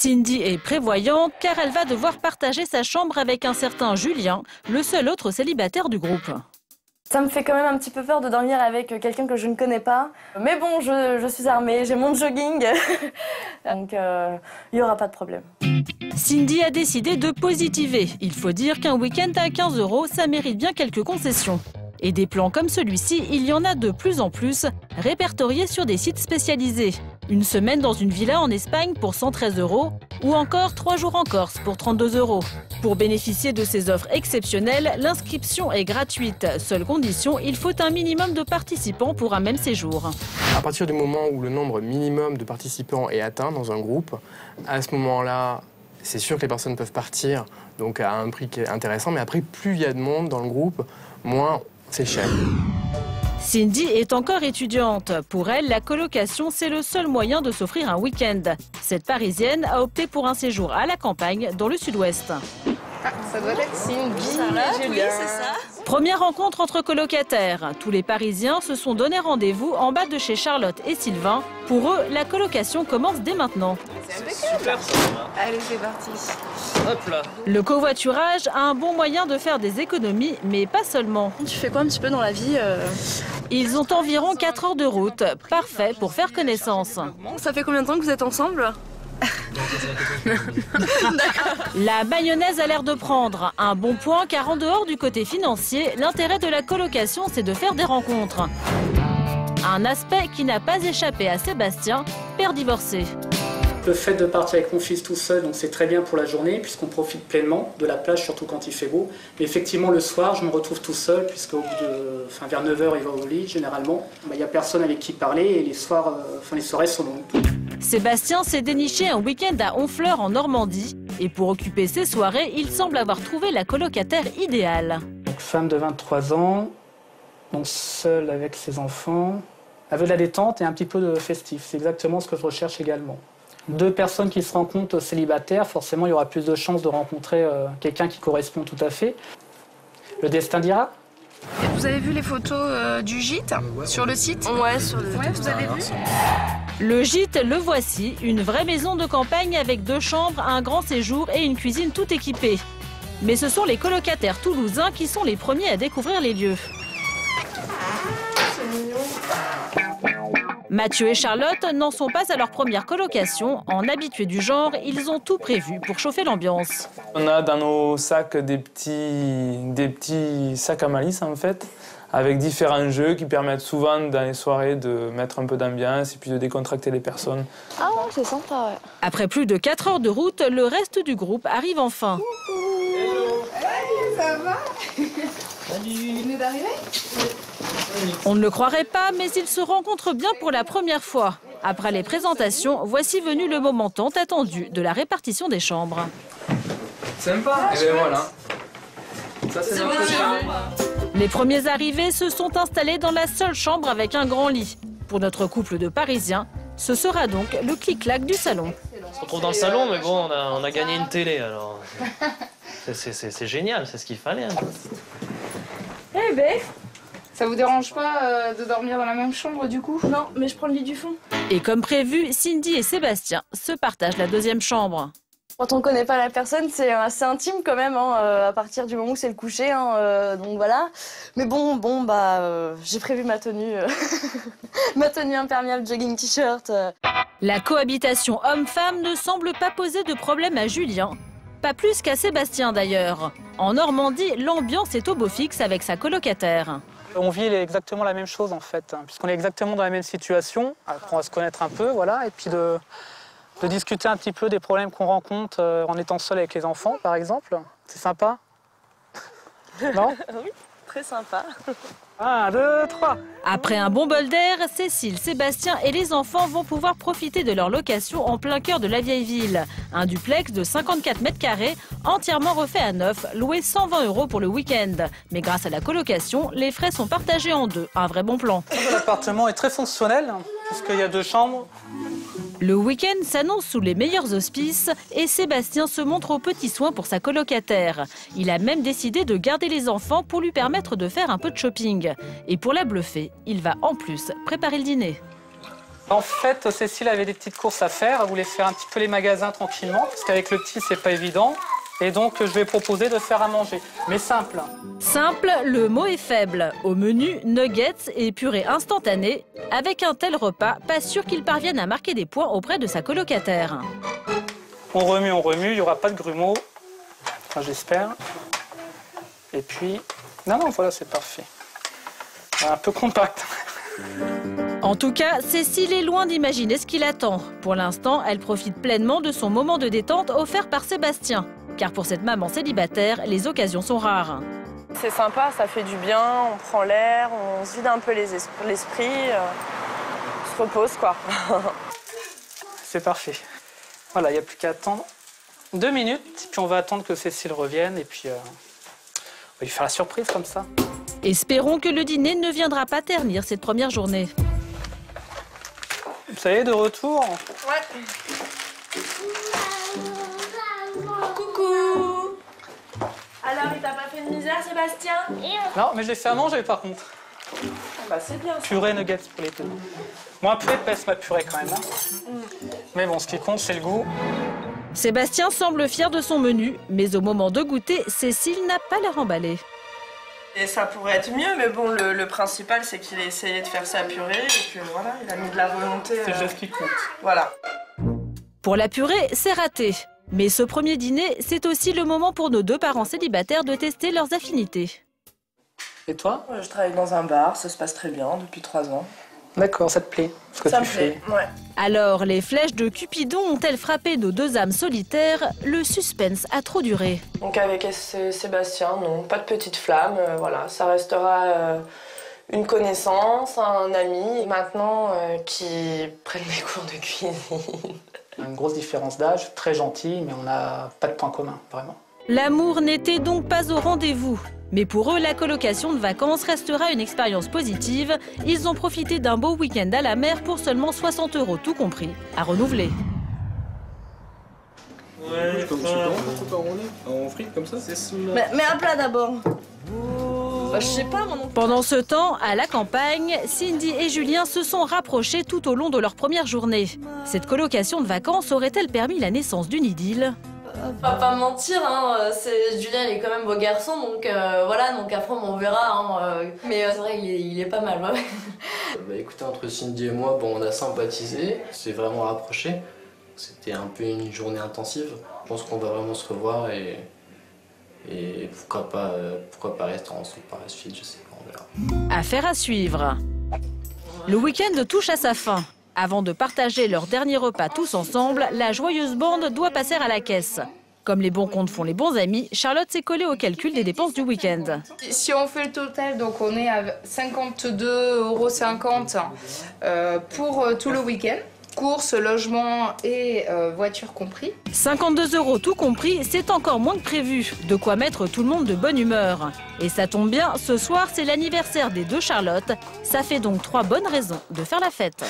Cindy est prévoyante car elle va devoir partager sa chambre avec un certain Julien, le seul autre célibataire du groupe. Ça me fait quand même un petit peu peur de dormir avec quelqu'un que je ne connais pas. Mais bon, je suis armée, j'ai mon jogging, donc il n'y aura pas de problème. Cindy a décidé de positiver. Il faut dire qu'un week-end à 15 €, ça mérite bien quelques concessions. Et des plans comme celui-ci, il y en a de plus en plus, répertoriés sur des sites spécialisés. Une semaine dans une villa en Espagne pour 113 € ou encore 3 jours en Corse pour 32 €. Pour bénéficier de ces offres exceptionnelles, l'inscription est gratuite. Seule condition, il faut un minimum de participants pour un même séjour. À partir du moment où le nombre minimum de participants est atteint dans un groupe, à ce moment-là, c'est sûr que les personnes peuvent partir donc à un prix qui est intéressant, mais après, plus il y a de monde dans le groupe, moins c'est cher. Cindy est encore étudiante. Pour elle, la colocation, c'est le seul moyen de s'offrir un week-end. Cette Parisienne a opté pour un séjour à la campagne, dans le sud-ouest. Ah, ça doit être Cindy, oui, c'est ça. Première rencontre entre colocataires. Tous les Parisiens se sont donné rendez-vous en bas de chez Charlotte et Sylvain. Pour eux, la colocation commence dès maintenant. C'est super ça. Allez, c'est parti. Hop là. Le covoiturage a un bon moyen de faire des économies, mais pas seulement. Tu fais quoi un petit peu dans la vie Ils ont environ 4 heures de route, parfait pour faire connaissance. Ça fait combien de temps que vous êtes ensemble? La mayonnaise a l'air de prendre. Un bon point car en dehors du côté financier, l'intérêt de la colocation, c'est de faire des rencontres. Un aspect qui n'a pas échappé à Sébastien, père divorcé. Le fait de partir avec mon fils tout seul, donc c'est très bien pour la journée puisqu'on profite pleinement de la plage, surtout quand il fait beau. Mais effectivement, le soir, je me retrouve tout seul puisqu'au bout de, vers 9 h, il va au lit généralement. Il n'y a personne avec qui parler et les soirées sont longues. Sébastien s'est déniché un week-end à Honfleur en Normandie. Et pour occuper ses soirées, il semble avoir trouvé la colocataire idéale. Donc, femme de 23 ans, donc seule avec ses enfants, avec de la détente et un petit peu de festif. C'est exactement ce que je recherche également. Deux personnes qui se rencontrent célibataires, forcément il y aura plus de chances de rencontrer quelqu'un qui correspond tout à fait. Le destin dira. Et vous avez vu les photos du gîte sur le site? Ouais, sur le Ouais, vous avez vu? Le gîte, le voici, une vraie maison de campagne avec 2 chambres, un grand séjour et une cuisine tout équipée. Mais ce sont les colocataires toulousains qui sont les premiers à découvrir les lieux. Mathieu et Charlotte n'en sont pas à leur première colocation. En habitués du genre, ils ont tout prévu pour chauffer l'ambiance. On a dans nos sacs des petits sacs à malice en fait, avec différents jeux qui permettent souvent dans les soirées de mettre un peu d'ambiance et puis de décontracter les personnes. Ah ouais, c'est sympa, ouais. Après plus de 4 heures de route, le reste du groupe arrive enfin. Hello. Hey, ça va? Salut. Vous venez d'arriver? On ne le croirait pas, mais ils se rencontrent bien pour la première fois. Après les présentations, voici venu le moment tant attendu de la répartition des chambres. Sympa. Et bien voilà. Ça c'est notre chambre. Les premiers arrivés se sont installés dans la seule chambre avec un grand lit. Pour notre couple de Parisiens, ce sera donc le clic-clac du salon. On se retrouve dans le salon, mais bon, on a gagné une télé, alors c'est génial, c'est ce qu'il fallait. Hein. Eh ben, ça vous dérange pas de dormir dans la même chambre du coup? Non, mais je prends le lit du fond. Et comme prévu, Cindy et Sébastien se partagent la deuxième chambre. Quand on ne connaît pas la personne, c'est assez intime quand même, à partir du moment où c'est le coucher, donc voilà. Mais bon, j'ai prévu ma tenue, ma tenue imperméable, jogging, t-shirt. La cohabitation homme-femme ne semble pas poser de problème à Julien. Pas plus qu'à Sébastien d'ailleurs. En Normandie, l'ambiance est au beau fixe avec sa colocataire. On vit exactement la même chose en fait, puisqu'on est exactement dans la même situation. Après, on va se connaître un peu, voilà, et puis de discuter un petit peu des problèmes qu'on rencontre en étant seul avec les enfants, par exemple. C'est sympa? Non? Oui, très sympa. 1, 2, 3. Après un bon bol d'air, Cécile, Sébastien et les enfants vont pouvoir profiter de leur location en plein cœur de la vieille ville. Un duplex de 54 mètres carrés, entièrement refait à neuf, loué 120 € pour le week-end. Mais grâce à la colocation, les frais sont partagés en deux. Un vrai bon plan. L'appartement est très fonctionnel, puisqu'il y a 2 chambres. Le week-end s'annonce sous les meilleurs auspices et Sébastien se montre aux petits soins pour sa colocataire. Il a même décidé de garder les enfants pour lui permettre de faire un peu de shopping. Et pour la bluffer, il va en plus préparer le dîner. En fait, Cécile avait des petites courses à faire. Elle voulait faire un petit peu les magasins tranquillement, parce qu'avec le petit, c'est pas évident. Et donc, je vais proposer de faire à manger. Mais simple. Simple, le mot est faible. Au menu, nuggets et purée instantanée. Avec un tel repas, pas sûr qu'il parvienne à marquer des points auprès de sa colocataire. On remue, il n'y aura pas de grumeaux. Enfin, j'espère. Et puis... Non, voilà, c'est parfait. Un peu compact. En tout cas, Cécile est loin d'imaginer ce qui l'attend. Pour l'instant, elle profite pleinement de son moment de détente offert par Sébastien. Car pour cette maman célibataire, les occasions sont rares. C'est sympa, ça fait du bien, on prend l'air, on se vide un peu l'esprit, on se repose quoi. C'est parfait. Voilà, il n'y a plus qu'à attendre 2 minutes, puis on va attendre que Cécile revienne, et puis on va lui faire la surprise comme ça. Espérons que le dîner ne viendra pas ternir cette première journée. Ça y est, de retour? Ouais. Coucou. Alors, il t'a pas fait de misère, Sébastien? Non, mais je l'ai fait à manger par contre. Bah c'est bien. Purée nuggets pour les deux. Moi, un peu épaisse ma purée quand même. Mais bon, ce qui compte, c'est le goût. Sébastien semble fier de son menu, mais au moment de goûter, Cécile n'a pas l'air emballée. Et ça pourrait être mieux, mais bon, le principal, c'est qu'il a essayé de faire sa purée et que voilà, il a mis de la volonté. C'est le geste qui compte. Voilà. Pour la purée, c'est raté. Mais ce premier dîner, c'est aussi le moment pour nos 2 parents célibataires de tester leurs affinités. Et toi? Je travaille dans un bar, ça se passe très bien depuis 3 ans. D'accord, ça te plaît ce que Ça tu me plaît, fais. ouais. Alors, les flèches de Cupidon ont-elles frappé nos 2 âmes solitaires? Le suspense a trop duré. Donc avec Sébastien, non, pas de petite flamme, voilà, ça restera une connaissance, un ami, maintenant qui prennent des cours de cuisine. Une grosse différence d'âge, très gentil, mais on n'a pas de point commun, vraiment. L'amour n'était donc pas au rendez-vous. Mais pour eux, la colocation de vacances restera une expérience positive. Ils ont profité d'un beau week-end à la mer pour seulement 60 € tout compris, à renouveler. Ouais, je peux en frites comme ça, c'est Mais un plat d'abord. Bah, je sais pas, moi non plus. Pendant ce temps, à la campagne, Cindy et Julien se sont rapprochés tout au long de leur première journée. Cette colocation de vacances aurait-elle permis la naissance d'une idylle? Pas mentir, hein, Julien il est quand même beau garçon, donc voilà, donc après on verra. Hein, mais c'est vrai il est pas mal. Ouais. Bah écoutez, entre Cindy et moi, bon, on a sympathisé, c'est vraiment rapproché. C'était un peu une journée intensive. Je pense qu'on va vraiment se revoir et pourquoi pas rester ensemble par la suite, je sais pas, on verra. Affaire à suivre. Le week-end touche à sa fin. Avant de partager leur dernier repas tous ensemble, la joyeuse bande doit passer à la caisse. Comme les bons comptes font les bons amis, Charlotte s'est collée au calcul des dépenses du week-end. Si on fait le total, donc on est à 52,50 € pour tout le week-end. Courses, logement et voiture compris. 52 € tout compris, c'est encore moins que prévu. De quoi mettre tout le monde de bonne humeur. Et ça tombe bien, ce soir c'est l'anniversaire des 2 Charlotte. Ça fait donc 3 bonnes raisons de faire la fête.